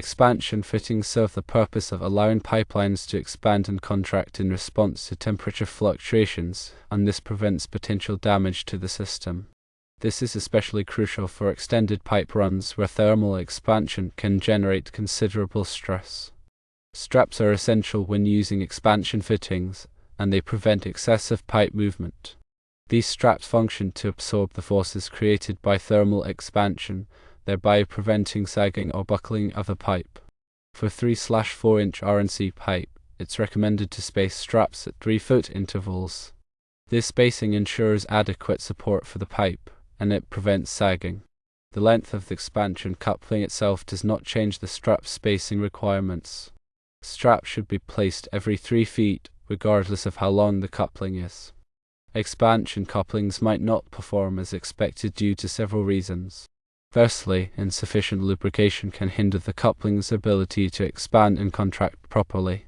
Expansion fittings serve the purpose of allowing pipelines to expand and contract in response to temperature fluctuations, and this prevents potential damage to the system. This is especially crucial for extended pipe runs where thermal expansion can generate considerable stress. Straps are essential when using expansion fittings, and they prevent excessive pipe movement. These straps function to absorb the forces created by thermal expansion, thereby preventing sagging or buckling of the pipe. For 3/4-inch RNC pipe, it's recommended to space straps at 3-foot intervals. This spacing ensures adequate support for the pipe, and it prevents sagging. The length of the expansion coupling itself does not change the strap spacing requirements. Straps should be placed every 3 feet, regardless of how long the coupling is. Expansion couplings might not perform as expected due to several reasons. Firstly, insufficient lubrication can hinder the coupling's ability to expand and contract properly.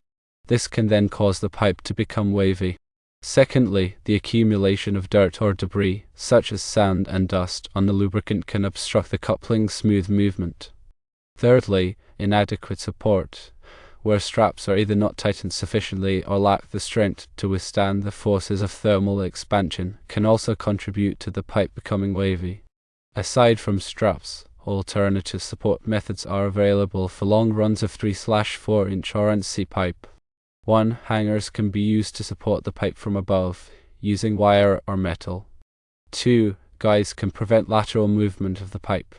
This can then cause the pipe to become wavy. Secondly, the accumulation of dirt or debris, such as sand and dust, on the lubricant can obstruct the coupling's smooth movement. Thirdly, inadequate support, where straps are either not tightened sufficiently or lack the strength to withstand the forces of thermal expansion, can also contribute to the pipe becoming wavy. Aside from straps, alternative support methods are available for long runs of 3/4-inch RNC pipe. 1. Hangers can be used to support the pipe from above, using wire or metal. 2. Guides can prevent lateral movement of the pipe.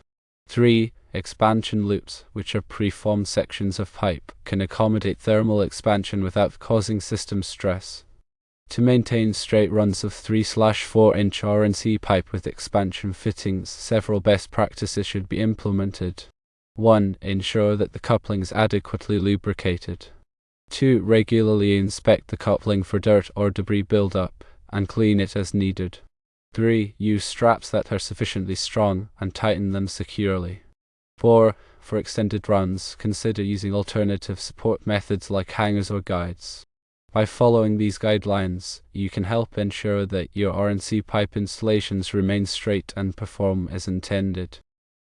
3. Expansion loops, which are preformed sections of pipe, can accommodate thermal expansion without causing system stress. To maintain straight runs of 3/4-inch RNC pipe with expansion fittings, several best practices should be implemented. 1. Ensure that the coupling is adequately lubricated. 2. Regularly inspect the coupling for dirt or debris buildup, and clean it as needed. 3. Use straps that are sufficiently strong, and tighten them securely. 4. For extended runs, consider using alternative support methods like hangers or guides. By following these guidelines, you can help ensure that your RNC pipe installations remain straight and perform as intended.